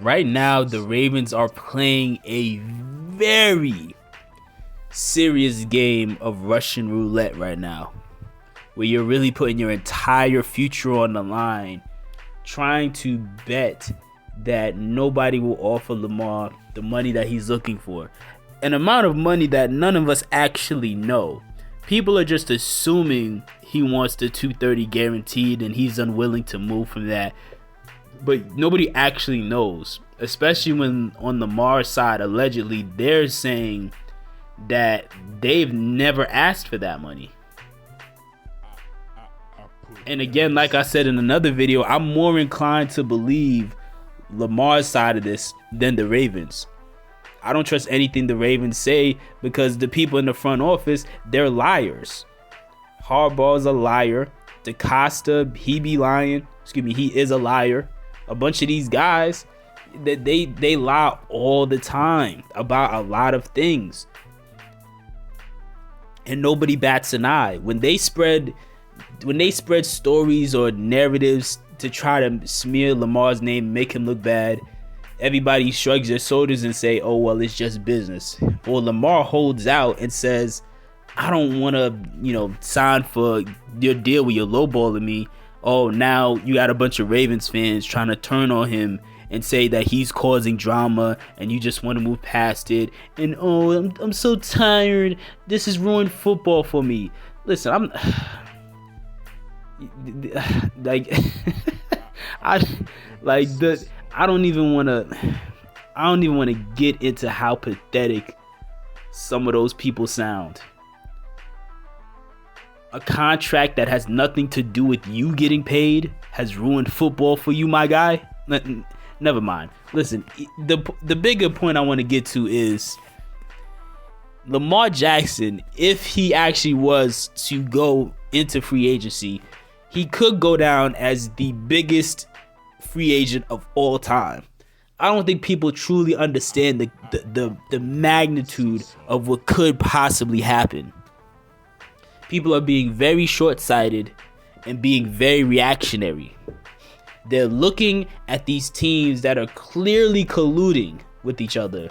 Right now, the Ravens are playing a very serious game of Russian Roulette right now, where you're really putting your entire future on the line, trying to bet that nobody will offer Lamar the money that he's looking for. An amount of money that none of us actually know. People are just assuming he wants the 230 guaranteed and he's unwilling to move from that. But nobody actually knows, especially when on Lamar's side, allegedly, they're saying that they've never asked for that money. And again, like I said in another video, I'm more inclined to believe Lamar's side of this than the Ravens. I don't trust anything the Ravens say because the people in the front office, they're liars. Harbaugh's a liar. DeCosta, he be lying. He is a liar. A bunch of these guys, they lie all the time about a lot of things. And nobody bats an eye. When they spread stories or narratives to try to smear Lamar's name, make him look bad, everybody shrugs their shoulders and say, oh, well, it's just business. Or Lamar holds out and says, I don't want to, sign for your deal where you're lowballing me. Oh, now you got a bunch of Ravens fans trying to turn on him and say that he's causing drama and you just want to move past it. And, oh, I'm so tired. This has ruined football for me. Listen, I'm like, I don't even want to get into how pathetic some of those people sound. A contract that has nothing to do with you getting paid has ruined football for you, my guy. Never mind. Listen, the bigger point I want to get to is Lamar Jackson, if he actually was to go into free agency, he could go down as the biggest free agent of all time. I don't think people truly understand the magnitude of what could possibly happen. People are being very short-sighted and being very reactionary. They're looking at these teams that are clearly colluding with each other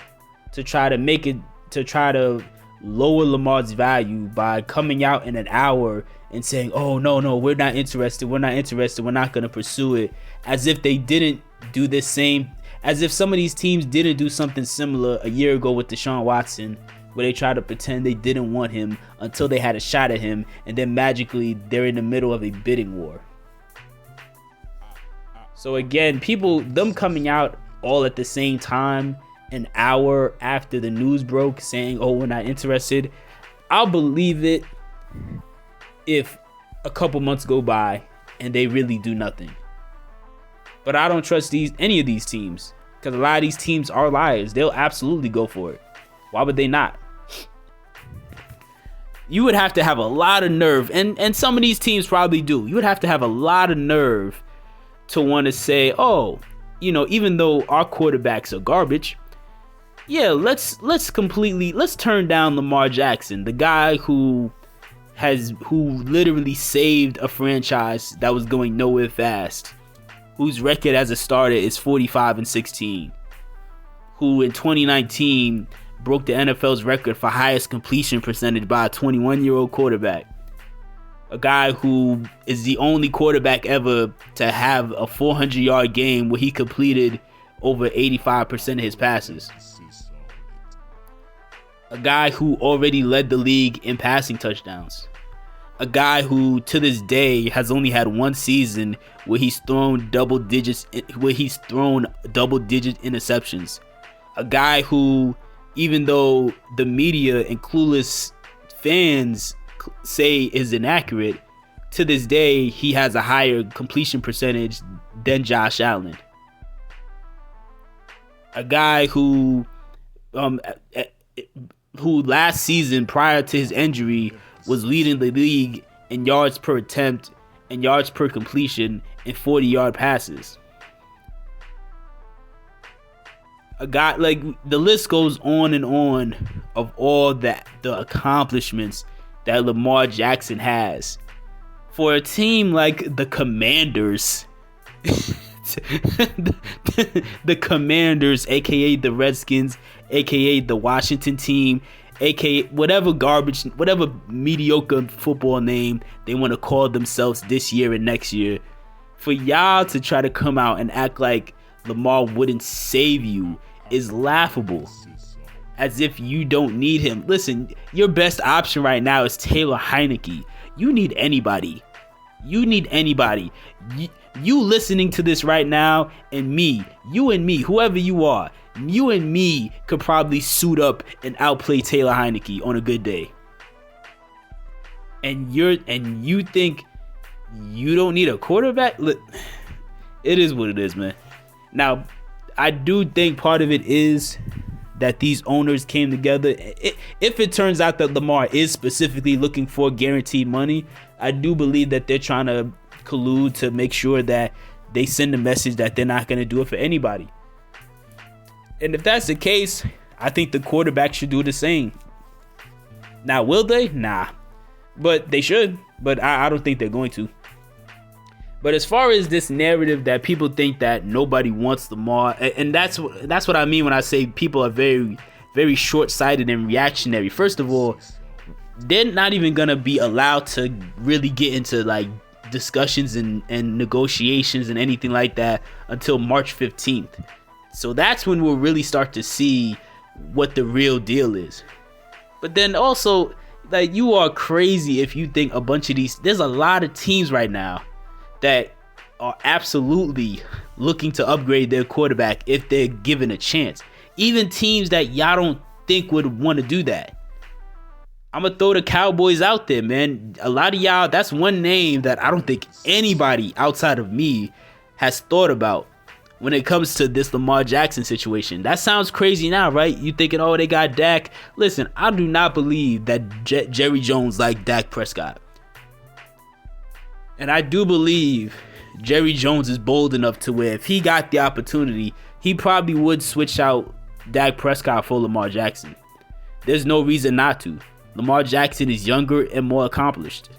to try to lower Lamar's value by coming out in an hour and saying, oh, no, we're not interested, we're not going to pursue it, as if they didn't do the same, as if some of these teams didn't do something similar a year ago with Deshaun Watson, where they tried to pretend they didn't want him until they had a shot at him, and then magically they're in the middle of a bidding war. So again, them coming out all at the same time, an hour after the news broke, saying, oh, we're not interested, I'll believe it if a couple months go by and they really do nothing. But I don't trust any of these teams, because a lot of these teams are liars. They'll absolutely go for it. Why would they not? You would have to have a lot of nerve, and some of these teams probably do. You would have to have a lot of nerve to want to say, oh, even though our quarterbacks are garbage, yeah, let's turn down Lamar Jackson, the guy who literally saved a franchise that was going nowhere fast, whose record as a starter is 45-16, who in 2019 broke the NFL's record for highest completion percentage by a 21-year-old quarterback. A guy who is the only quarterback ever to have a 400-yard game where he completed over 85% of his passes. A guy who already led the league in passing touchdowns. A guy who, to this day, has only had one season where he's thrown double digit interceptions. A guy who, even though the media and clueless fans say is inaccurate, to this day he has a higher completion percentage than Josh Allen. A guy who last season, prior to his injury, was leading the league in yards per attempt and yards per completion and 40-yard passes. A guy, like, the list goes on and on of all the accomplishments that Lamar Jackson has. For a team like the Commanders the Commanders, aka the Redskins, aka the Washington team, aka whatever garbage, whatever mediocre football name they want to call themselves this year and next year, for y'all to try to come out and act like Lamar wouldn't save you is laughable. As if you don't need him. Listen, your best option right now is Taylor Heineke. You need anybody. You need anybody. You listening to this right now, and me, you and me, whoever you are, you and me could probably suit up and outplay Taylor Heineke on a good day. And you think you don't need a quarterback? Look, it is what it is, man. Now, I do think part of it is that these owners came together. If it turns out that Lamar is specifically looking for guaranteed money, I do believe that they're trying to collude to make sure that they send a message that they're not going to do it for anybody. And if that's the case, I think the quarterback should do the same. Now, will they? Nah. But they should. But I don't think they're going to. But as far as this narrative that people think that nobody wants Lamar, and that's what I mean when I say people are very, very short-sighted and reactionary. First of all, they're not even gonna be allowed to really get into like discussions and negotiations and anything like that until March 15th. So that's when we'll really start to see what the real deal is. But then also, like, you are crazy if you think a bunch of these. There's a lot of teams right now that are absolutely looking to upgrade their quarterback if they're given a chance. Even teams that y'all don't think would want to do that. I'm going to throw the Cowboys out there, man. A lot of y'all, that's one name that I don't think anybody outside of me has thought about when it comes to this Lamar Jackson situation. That sounds crazy now, right? You thinking, oh, they got Dak. Listen, I do not believe that Jerry Jones liked Dak Prescott. And I do believe Jerry Jones is bold enough to where if he got the opportunity, he probably would switch out Dak Prescott for Lamar Jackson. There's no reason not to. Lamar Jackson is younger and more accomplished.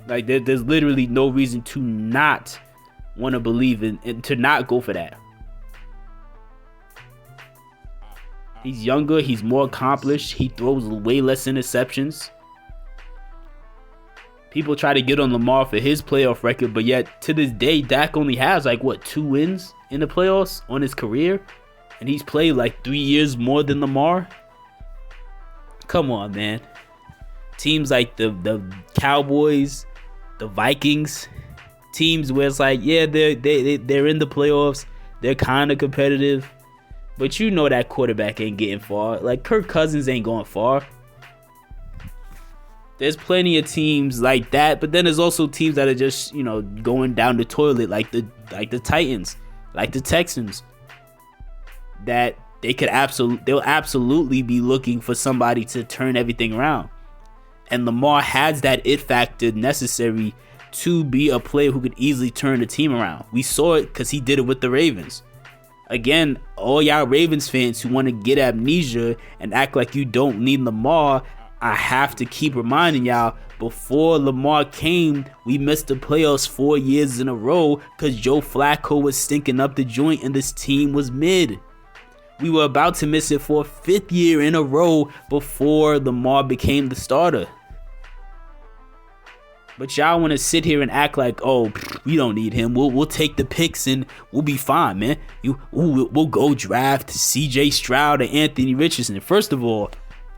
Like, there's literally no reason to not want to believe in and to not go for that. He's younger, he's more accomplished, he throws way less interceptions. People try to get on Lamar for his playoff record, but yet to this day, Dak only has 2 wins in the playoffs on his career, and he's played 3 years more than Lamar. Come on, man. Teams like the Cowboys, the Vikings, teams where it's they're in the playoffs, they're kind of competitive, but you know that quarterback ain't getting far. Kirk Cousins ain't going far. There's plenty of teams like that, but then there's also teams that are just, going down the toilet, like the Titans, like the Texans, that they'll absolutely be looking for somebody to turn everything around. And Lamar has that it factor necessary to be a player who could easily turn the team around. We saw it because he did it with the Ravens. Again, all y'all Ravens fans who want to get amnesia and act like you don't need Lamar, I have to keep reminding y'all, before Lamar came, we missed the playoffs 4 years in a row because Joe Flacco was stinking up the joint and this team was mid. We were about to miss it for a 5th year in a row before Lamar became the starter. But y'all want to sit here and act like, oh, we don't need him. We'll take the picks and we'll be fine, man. We'll go draft C.J. Stroud and Anthony Richardson. First of all,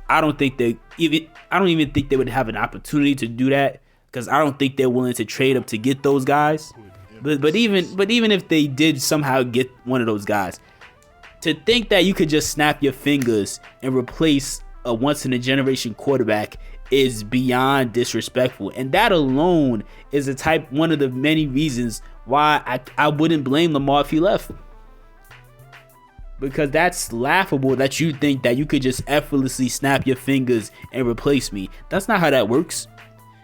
I don't even think they would have an opportunity to do that because I don't think they're willing to trade up to get those guys. But even if they did somehow get one of those guys, to think that you could just snap your fingers and replace a once in a generation quarterback is beyond disrespectful. And that alone is one of the many reasons why I wouldn't blame Lamar if he left. Because that's laughable that you think that you could just effortlessly snap your fingers and replace me. That's not how that works.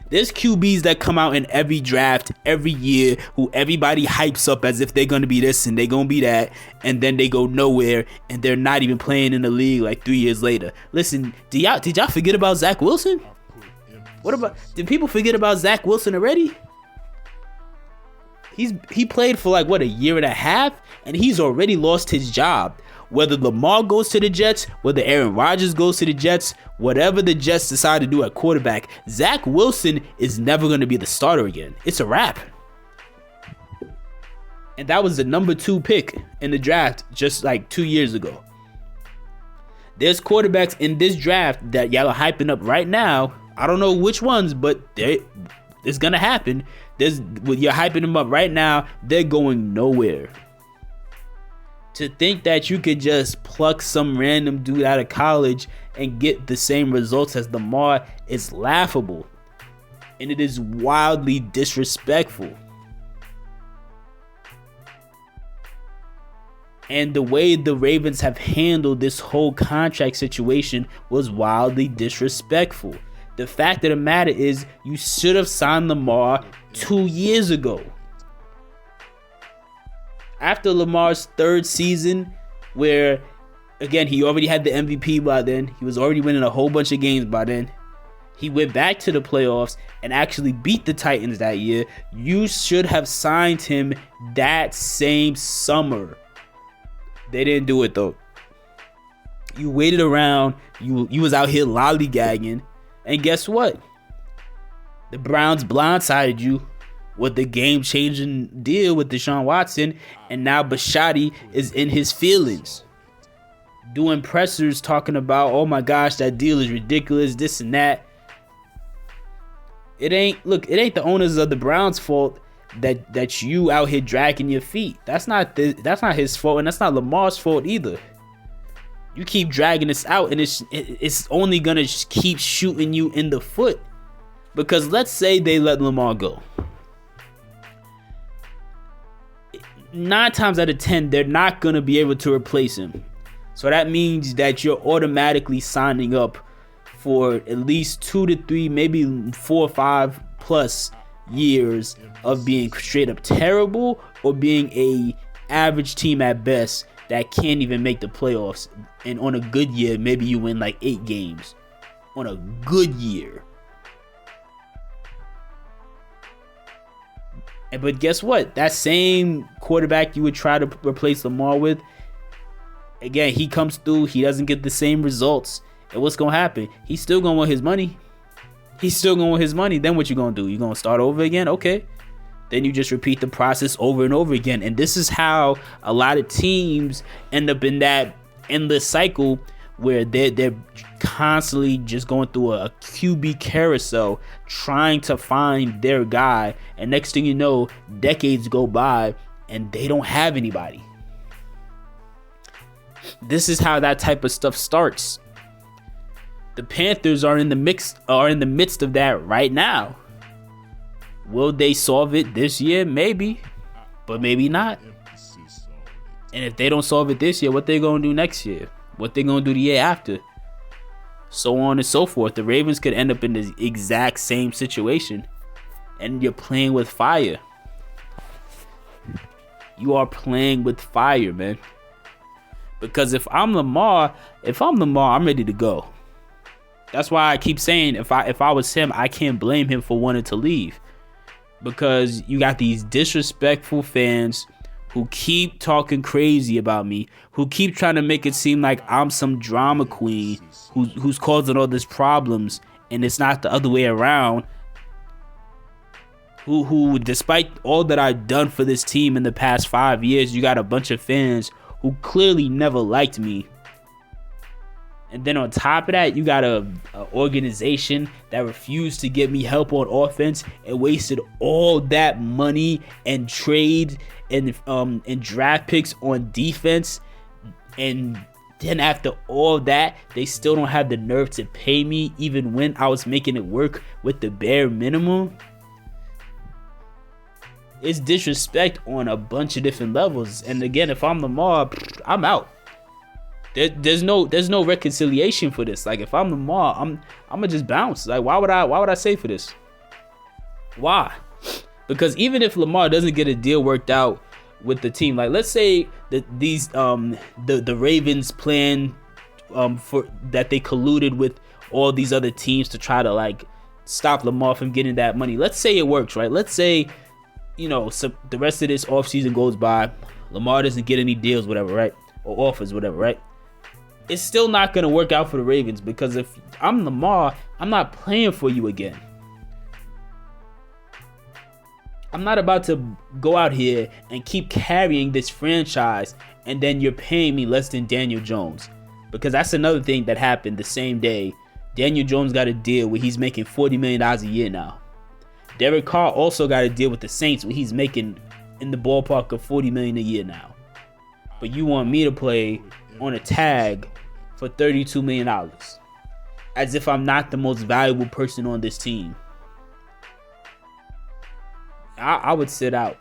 There's QBs that come out in every draft every year who everybody hypes up as if they're going to be this and they're going to be that, and then they go nowhere and they're not even playing in the league 3 years later. Listen, did y'all forget about Zach Wilson? Did people forget about Zach Wilson already? He played for like what, a year and a half, and he's already lost his job. Whether Lamar goes to the Jets, whether Aaron Rodgers goes to the Jets, whatever the Jets decide to do at quarterback, Zach Wilson is never going to be the starter again. It's a wrap. And that was the number 2 pick in the draft just like 2 years ago. There's quarterbacks in this draft that y'all are hyping up right now. I don't know which ones, but it's going to happen. You're hyping them up right now. They're going nowhere. To think that you could just pluck some random dude out of college and get the same results as Lamar is laughable. And it is wildly disrespectful. And the way the Ravens have handled this whole contract situation was wildly disrespectful. The fact of the matter is, you should have signed Lamar 2 years ago. After Lamar's 3rd season, where, again, he already had the MVP by then. He was already winning a whole bunch of games by then. He went back to the playoffs and actually beat the Titans that year. You should have signed him that same summer. They didn't do it, though. You waited around. You was out here lollygagging. And guess what? The Browns blindsided you with the game-changing deal with Deshaun Watson, and now Bisciotti is in his feelings, doing pressers talking about, oh my gosh, that deal is ridiculous, this and that. It ain't the owners of the Browns' fault that you out here dragging your feet. That's not his fault, and that's not Lamar's fault either. You keep dragging this out, and it's only gonna just keep shooting you in the foot. Because let's say they let Lamar go. 9 times out of 10, they're not going to be able to replace him. So that means that you're automatically signing up for at least 2 to 3, maybe 4 or 5 plus years of being straight up terrible or being a average team at best that can't even make the playoffs. And on a good year, maybe you win like 8 games. On a good year. But guess what? That same quarterback you would try to replace Lamar with, again, he comes through, he doesn't get the same results. And what's going to happen? He's still going to want his money. Then what you going to do? You going to start over again? Okay. Then you just repeat the process over and over again. And this is how a lot of teams end up in that endless cycle where they're constantly just going through a QB carousel trying to find their guy, and next thing you know, decades go by and they don't have anybody. This is how that type of stuff starts. The Panthers are in the midst of that right now. Will they solve it this year? Maybe, but maybe not. And if they don't solve it this year, what they gonna do next year? What they gonna do the year after? So on and so forth. The Ravens could end up in the exact same situation. And you're playing with fire. You are playing with fire, man. Because if I'm Lamar, I'm ready to go. That's why I keep saying if I was him, I can't blame him for wanting to leave. Because you got these disrespectful fans who keep talking crazy about me, who keep trying to make it seem like I'm some drama queen who's causing all these problems, and it's not the other way around. Who despite all that I've done for this team in the past 5 years, you got a bunch of fans who clearly never liked me. And then on top of that, you got a organization that refused to give me help on offense and wasted all that money and trade and draft picks on defense. And then after all that, they still don't have the nerve to pay me even when I was making it work with the bare minimum. It's disrespect on a bunch of different levels. And again, if I'm Lamar, I'm out. There's no reconciliation for this. Like if I'm Lamar, I'm gonna just bounce. Like why would I say for this? Why? Because even if Lamar doesn't get a deal worked out with the team, like let's say that the Ravens plan for that they colluded with all these other teams to try to like stop Lamar from getting that money. Let's say it works, right? Let's say so the rest of this offseason goes by, Lamar doesn't get any deals, whatever, right? Or offers, whatever, right? It's still not going to work out for the Ravens, because if I'm Lamar, I'm not playing for you again. I'm not about to go out here and keep carrying this franchise, and then you're paying me less than Daniel Jones. Because that's another thing that happened the same day. Daniel Jones got a deal where he's making $40 million a year now. Derek Carr also got a deal with the Saints where he's making in the ballpark of $40 million a year now. But you want me to play on a tag for $32 million. As if I'm not the most valuable person on this team. I would sit out.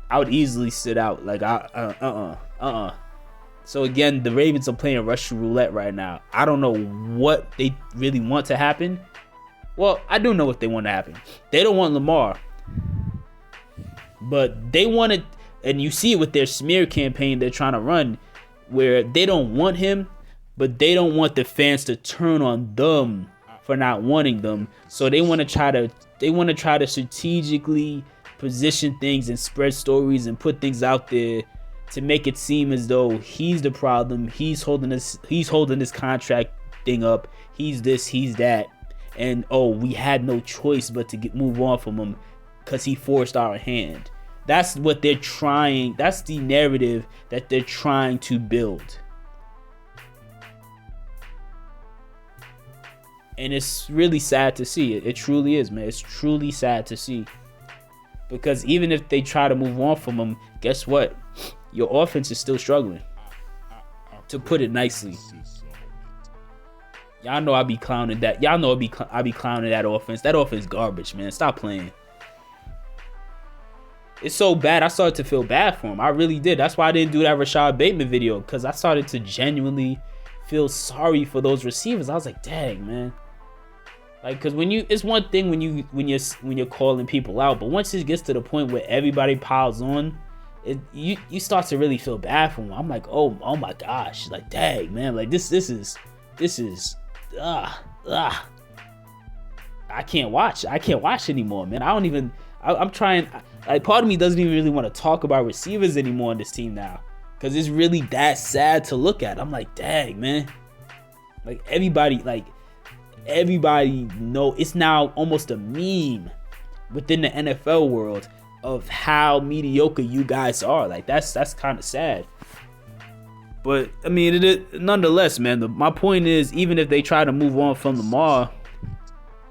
I would easily sit out. Like, So again, the Ravens are playing Russian Roulette right now. I don't know what they really want to happen. Well, I do know what they want to happen. They don't want Lamar. But they want it, and you see it with their smear campaign they're trying to run, where they don't want him, but they don't want the fans to turn on them for not wanting them. So they want to try to strategically position things and spread stories and put things out there to make it seem as though he's the problem. He's holding this contract thing up. He's this, he's that. And we had no choice but to move on from him because he forced our hand. That's what they're trying. That's the narrative that they're trying to build. And it's really sad to see it. It truly is, man. It's truly sad to see. Because even if they try to move on from him, guess what? Your offense is still struggling. To put it nicely. Y'all know I be clowning that. Y'all know I be clowning that offense. That offense garbage, man. Stop playing. It's so bad. I started to feel bad for him. I really did. That's why I didn't do that Rashad Bateman video, because I started to genuinely feel sorry for those receivers. I was like, dang, man. Like, because it's one thing when you're calling people out, but once it gets to the point where everybody piles on, you start to really feel bad for them. I'm like, oh my gosh, like, dang, man, like this is I can't watch anymore, man. I'm trying. Like, part of me doesn't even really want to talk about receivers anymore on this team now, because it's really that sad to look at. I'm like, dang, man. Like, everybody know it's now almost a meme within the NFL world of how mediocre you guys are. Like, that's kind of sad. But I mean, nonetheless, man, my point is, even if they try to move on from Lamar,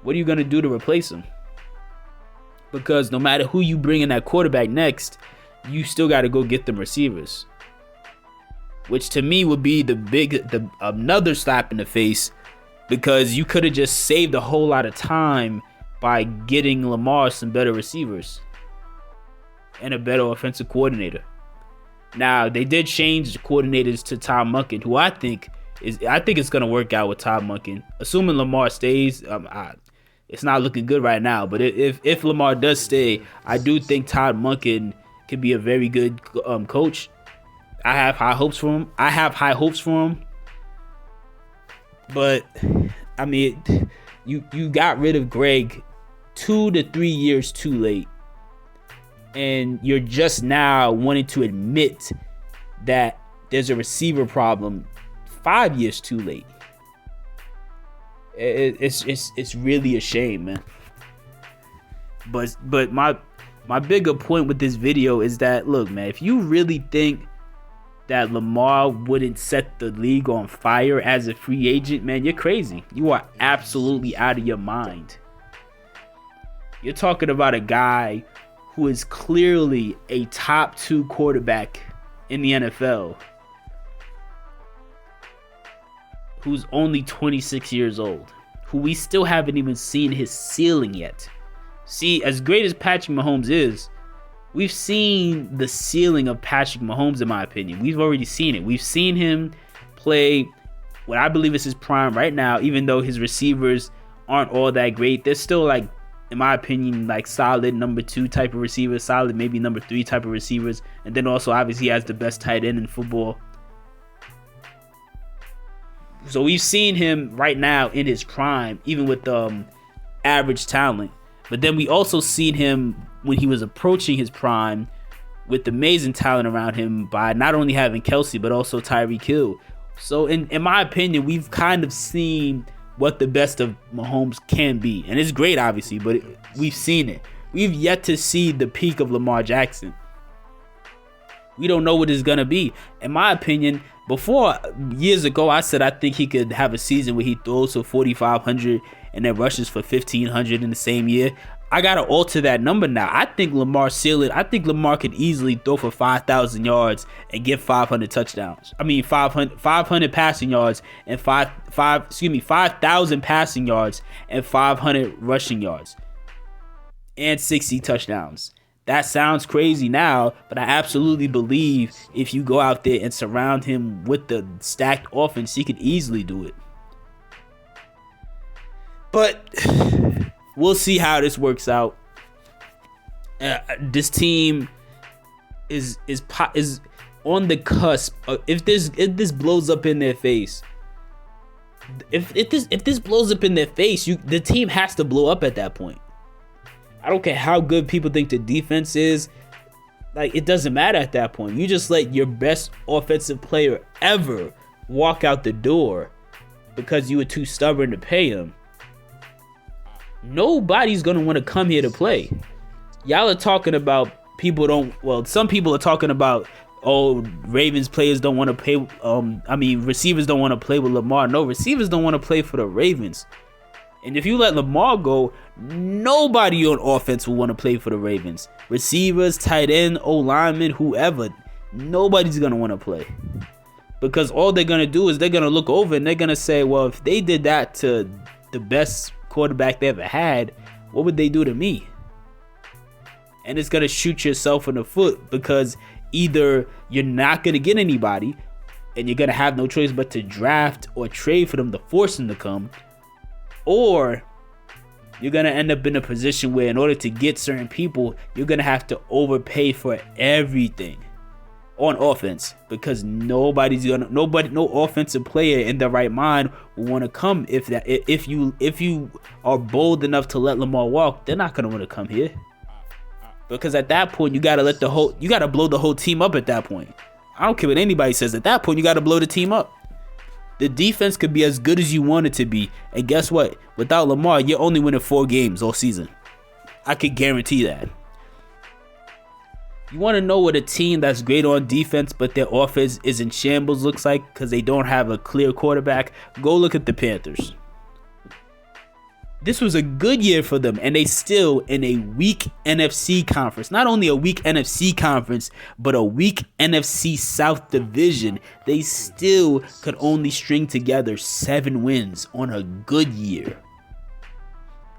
what are you going to do to replace him? Because no matter who you bring in that quarterback next, you still got to go get them receivers. Which to me would be another slap in the face, because you could have just saved a whole lot of time by getting Lamar some better receivers and a better offensive coordinator. Now, they did change the coordinators to Todd Monken, who I think it's going to work out with Todd Monken. Assuming Lamar stays, it's not looking good right now. But if Lamar does stay, I do think Todd Monken could be a very good coach. I have high hopes for him. But I mean, you got rid of Greg 2 to 3 years too late, and you're just now wanting to admit that there's a receiver problem 5 years too late. It's really a shame, man. But my bigger point with this video is that, look, man, if you really think that Lamar wouldn't set the league on fire as a free agent, man, you're crazy. You are absolutely out of your mind. You're talking about a guy who is clearly a top 2 quarterback in the NFL, who's only 26 years old, who we still haven't even seen his ceiling yet. See, as great as Patrick Mahomes is, we've seen the ceiling of Patrick Mahomes, in my opinion. We've already seen it. We've seen him play what I believe is his prime right now, even though his receivers aren't all that great. They're still, like, in my opinion, like solid number 2 type of receivers, solid maybe number 3 type of receivers. And then also, obviously, he has the best tight end in football. So we've seen him right now in his prime, even with average talent. But then we also seen him when he was approaching his prime with amazing talent around him by not only having Kelsey but also Tyreek Hill. So in my opinion, we've kind of seen what the best of Mahomes can be. And it's great, obviously, but we've seen it. We've yet to see the peak of Lamar Jackson. We don't know what it's going to be. In my opinion, before, years ago, I said I think he could have a season where he throws for 4,500 and then rushes for 1,500 in the same year. I got to alter that number now. I think Lamar could easily throw for 5,000 yards and get 500 touchdowns. 500 passing yards and 5,000 passing yards and 500 rushing yards and 60 touchdowns. That sounds crazy now, but I absolutely believe if you go out there and surround him with the stacked offense, he could easily do it. But we'll see how this works out. This team is on the cusp of, if this blows up in their face. If this blows up in their face, the team has to blow up at that point. I don't care how good people think the defense is. Like, it doesn't matter at that point. You just let your best offensive player ever walk out the door because you were too stubborn to pay him. Nobody's going to want to come here to play. Y'all are talking about some people are talking about, Ravens players don't want to play. Receivers don't want to play with Lamar. No, receivers don't want to play for the Ravens. And if you let Lamar go, nobody on offense will want to play for the Ravens. Receivers, tight end, O-linemen, whoever. Nobody's going to want to play. Because all they're going to do is they're going to look over and they're going to say, well, if they did that to the best quarterback they ever had, what would they do to me? And it's going to shoot yourself in the foot, because either you're not going to get anybody and you're going to have no choice but to draft or trade for them to force them to come, or you're going to end up in a position where in order to get certain people, you're going to have to overpay for everything on offense, because no offensive player in their right mind will want to come. If you are bold enough to let Lamar walk, they're not going to want to come here, because at that point you got to blow the whole team up at that point. I don't care what anybody says. At that point, you got to blow the team up. The defense could be as good as you want it to be. And guess what? Without Lamar, you're only winning 4 games all season. I could guarantee that. You want to know what a team that's great on defense but their offense is in shambles looks like because they don't have a clear quarterback? Go look at the Panthers. This was a good year for them, and they still in a weak NFC conference. Not only a weak NFC conference, but a weak NFC South division. They still could only string together 7 wins on a good year.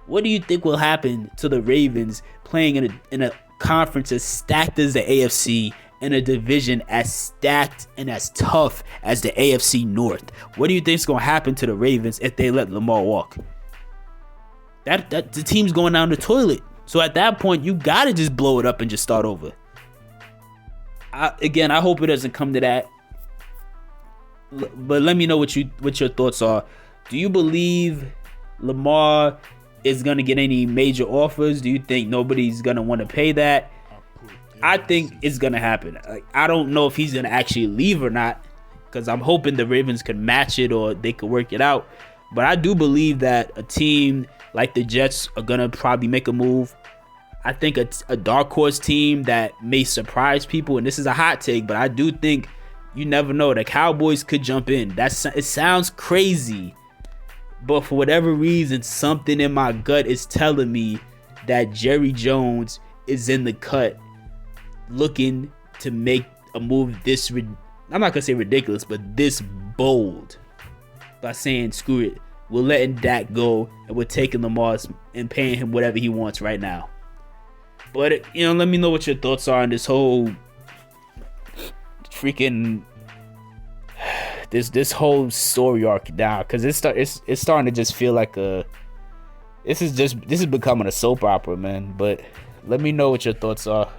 What do you think will happen to the Ravens playing in a conference as stacked as the AFC, in a division as stacked and as tough as the AFC North? What do you think is going to happen to the Ravens if they let Lamar walk? That the team's going down the toilet. So at that point, you gotta just blow it up and just start over. I hope it doesn't come to that. But let me know what your thoughts are. Do you believe Lamar is gonna get any major offers? Do you think nobody's gonna want to pay that? I think it's gonna happen. I don't know if he's gonna actually leave or not, because I'm hoping the Ravens can match it or they could work it out. But I do believe that a team like the Jets are going to probably make a move. I think a dark horse team that may surprise people, and this is a hot take, but I do think, you never know, the Cowboys could jump in. It sounds crazy, but for whatever reason, something in my gut is telling me that Jerry Jones is in the cut looking to make a move this, I'm not going to say ridiculous, but this bold, by saying, screw it, we're letting Dak go and we're taking Lamar and paying him whatever he wants right now. But, let me know what your thoughts are on this whole freaking this whole story arc now, because it's starting to just feel like this is becoming a soap opera, man. But let me know what your thoughts are.